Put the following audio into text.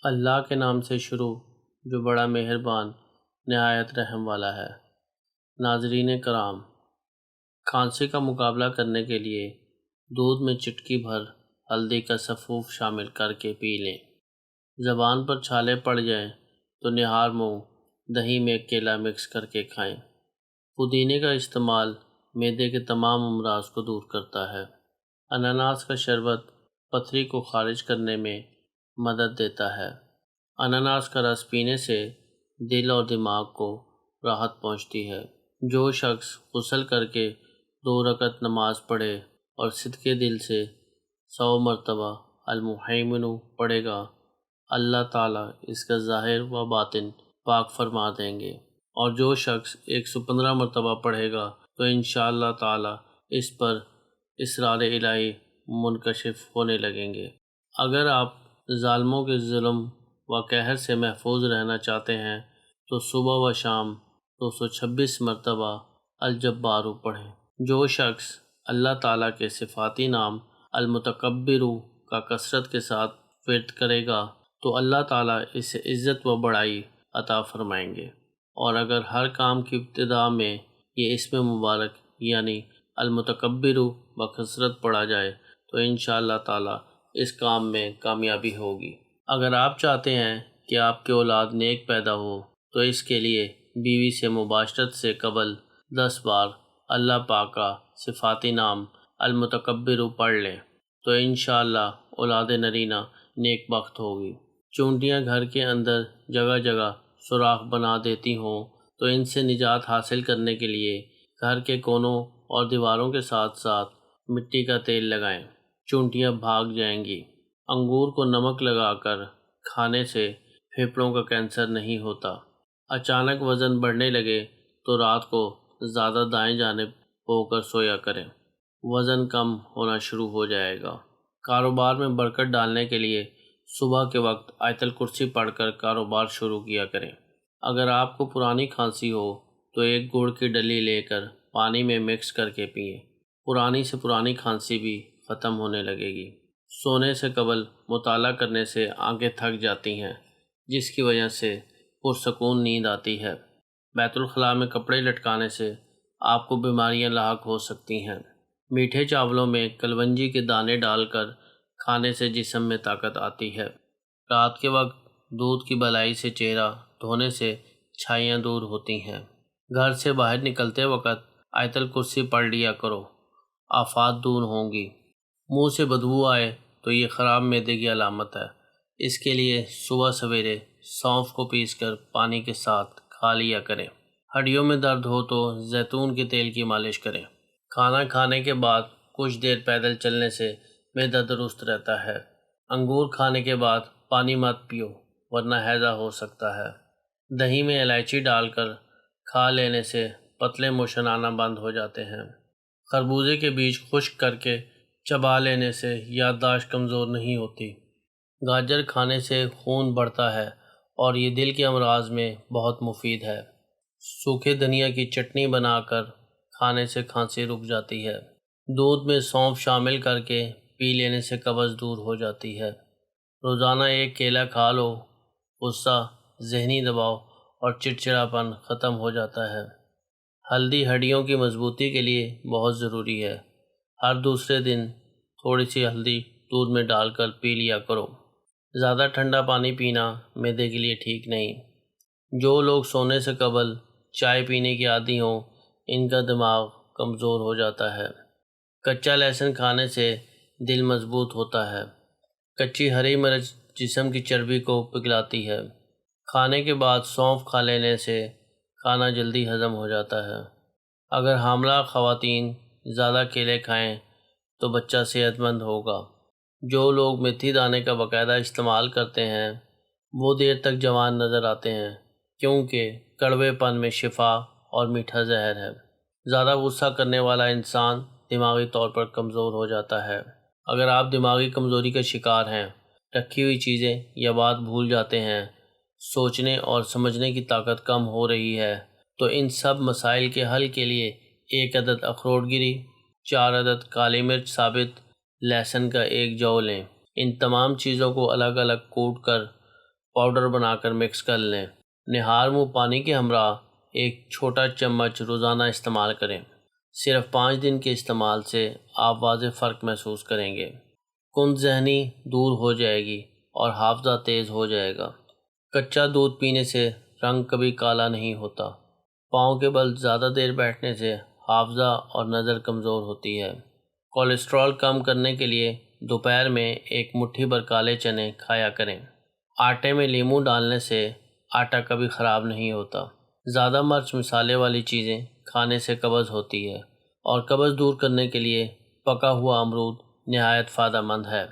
اللہ کے نام سے شروع جو بڑا مہربان نہایت رحم والا ہے۔ ناظرین کرام، کھانسی کا مقابلہ کرنے کے لیے دودھ میں چٹکی بھر ہلدی کا سفوف شامل کر کے پی لیں۔ زبان پر چھالے پڑ جائیں تو نہار منہ دہی میں کیلا مکس کر کے کھائیں۔ پودینے کا استعمال معدے کے تمام امراض کو دور کرتا ہے۔ اناناس کا شربت پتھری کو خارج کرنے میں مدد دیتا ہے۔ اناناس کا رس پینے سے دل اور دماغ کو راحت پہنچتی ہے۔ جو شخص غسل کر کے 2 رکعت نماز پڑھے اور صدقے دل سے 100 مرتبہ المحیمن پڑھے گا، اللہ تعالیٰ اس کا ظاہر و باطن پاک فرما دیں گے، اور جو شخص 115 مرتبہ پڑھے گا تو انشاءاللہ تعالیٰ اس پر اسرار الہی منکشف ہونے لگیں گے۔ اگر آپ ظالموں کے ظلم و قہر سے محفوظ رہنا چاہتے ہیں تو صبح و شام 226 مرتبہ الجبار پڑھیں۔ جو شخص اللہ تعالیٰ کے صفاتی نام المتکبر کا کثرت کے ساتھ ورد کرے گا تو اللہ تعالیٰ اسے عزت و بڑائی عطا فرمائیں گے، اور اگر ہر کام کی ابتدا میں یہ اسم مبارک یعنی المتکبر بکثرت پڑھا جائے تو انشاءاللہ تعالیٰ اس کام میں کامیابی ہوگی۔ اگر آپ چاہتے ہیں کہ آپ کی اولاد نیک پیدا ہو تو اس کے لیے بیوی سے مباشرت سے قبل 10 بار اللہ پاک کا صفاتی نام المتکبر پڑھ لیں تو انشاءاللہ اولاد نرینہ نیک بخت ہوگی۔ چونٹیاں گھر کے اندر جگہ جگہ سوراخ بنا دیتی ہوں تو ان سے نجات حاصل کرنے کے لیے گھر کے کونوں اور دیواروں کے ساتھ ساتھ مٹی کا تیل لگائیں، چونٹیاں بھاگ جائیں گی۔ انگور کو نمک لگا کر کھانے سے پھیپھڑوں کا کینسر نہیں ہوتا۔ اچانک وزن بڑھنے لگے تو رات کو زیادہ دائیں جانب ہو کر سویا کریں، وزن کم ہونا شروع ہو جائے گا۔ کاروبار میں برکت ڈالنے کے لیے صبح کے وقت آیت الکرسی پڑھ کر کاروبار شروع کیا کریں۔ اگر آپ کو پرانی کھانسی ہو تو ایک گڑ کی ڈلی لے کر پانی میں مکس کر کے پئیں، پرانی سے پرانی کھانسی بھی ختم ہونے لگے گی۔ سونے سے قبل مطالعہ کرنے سے آنکھیں تھک جاتی ہیں، جس کی وجہ سے پرسکون نیند آتی ہے۔ بیت الخلاء میں کپڑے لٹکانے سے آپ کو بیماریاں لاحق ہو سکتی ہیں۔ میٹھے چاولوں میں کلونجی کے دانے ڈال کر کھانے سے جسم میں طاقت آتی ہے۔ رات کے وقت دودھ کی بلائی سے چہرہ دھونے سے چھائیاں دور ہوتی ہیں۔ گھر سے باہر نکلتے وقت آیت الکرسی پڑھ لیا کرو، آفات دور ہوں گی۔ منہ سے بدبو آئے تو یہ خراب معدے کی علامت ہے، اس کے لیے صبح سویرے سونف کو پیس کر پانی کے ساتھ کھا لیا کریں۔ ہڈیوں میں درد ہو تو زیتون کے تیل کی مالش کریں۔ کھانا کھانے کے بعد کچھ دیر پیدل چلنے سے معدہ درست رہتا ہے۔ انگور کھانے کے بعد پانی مت پیو ورنہ ہیضہ ہو سکتا ہے۔ دہی میں الائچی ڈال کر کھا لینے سے پتلے موشن آنا بند ہو جاتے ہیں۔ خربوزے کے بیج خشک کر کے چبا لینے سے یادداشت کمزور نہیں ہوتی۔ گاجر کھانے سے خون بڑھتا ہے اور یہ دل کے امراض میں بہت مفید ہے۔ سوکھے دھنیا کی چٹنی بنا کر کھانے سے کھانسی رک جاتی ہے۔ دودھ میں سونف شامل کر کے پی لینے سے قبض دور ہو جاتی ہے۔ روزانہ ایک کیلا کھا لو، غصہ، ذہنی دباؤ اور چڑچڑاپن ختم ہو جاتا ہے۔ ہلدی ہڈیوں کی مضبوطی کے لیے بہت ضروری ہے۔ ہر دوسرے دن تھوڑی سی ہلدی دودھ میں ڈال کر پی لیا کرو۔ زیادہ ٹھنڈا پانی پینا معدے کے لیے ٹھیک نہیں۔ جو لوگ سونے سے قبل چائے پینے کے عادی ہوں، ان کا دماغ کمزور ہو جاتا ہے۔ کچا لہسن کھانے سے دل مضبوط ہوتا ہے۔ کچی ہری مرچ جسم کی چربی کو پگھلاتی ہے۔ کھانے کے بعد سونف کھا لینے سے کھانا جلدی ہضم ہو جاتا ہے۔ اگر حاملہ خواتین زیادہ کیلے کھائیں تو بچہ صحت مند ہوگا۔ جو لوگ میتھی دانے کا باقاعدہ استعمال کرتے ہیں وہ دیر تک جوان نظر آتے ہیں، کیونکہ کڑوے پن میں شفا اور میٹھا زہر ہے۔ زیادہ غصہ کرنے والا انسان دماغی طور پر کمزور ہو جاتا ہے۔ اگر آپ دماغی کمزوری کا شکار ہیں، رکھی ہوئی چیزیں یا بات بھول جاتے ہیں، سوچنے اور سمجھنے کی طاقت کم ہو رہی ہے، تو ان سب مسائل کے حل کے لیے 1 عدد اخروٹ گری، 4 عدد کالی مرچ ثابت، لہسن کا 1 جو لیں۔ ان تمام چیزوں کو الگ الگ کوٹ کر پاؤڈر بنا کر مکس کر لیں۔ نہار منہ پانی کے ہمراہ ایک چھوٹا چمچ روزانہ استعمال کریں۔ صرف 5 دن کے استعمال سے آپ واضح فرق محسوس کریں گے۔ کند ذہنی دور ہو جائے گی اور حافظہ تیز ہو جائے گا۔ کچا دودھ پینے سے رنگ کبھی کالا نہیں ہوتا۔ پاؤں کے بل زیادہ دیر بیٹھنے سے حافظہ اور نظر کمزور ہوتی ہے۔ کولیسٹرول کم کرنے کے لیے دوپہر میں ایک مٹھی بھر کالے چنے کھایا کریں۔ آٹے میں لیموں ڈالنے سے آٹا کبھی خراب نہیں ہوتا۔ زیادہ مرچ مسالے والی چیزیں کھانے سے قبض ہوتی ہے، اور قبض دور کرنے کے لیے پکا ہوا امرود نہایت فائدہ مند ہے۔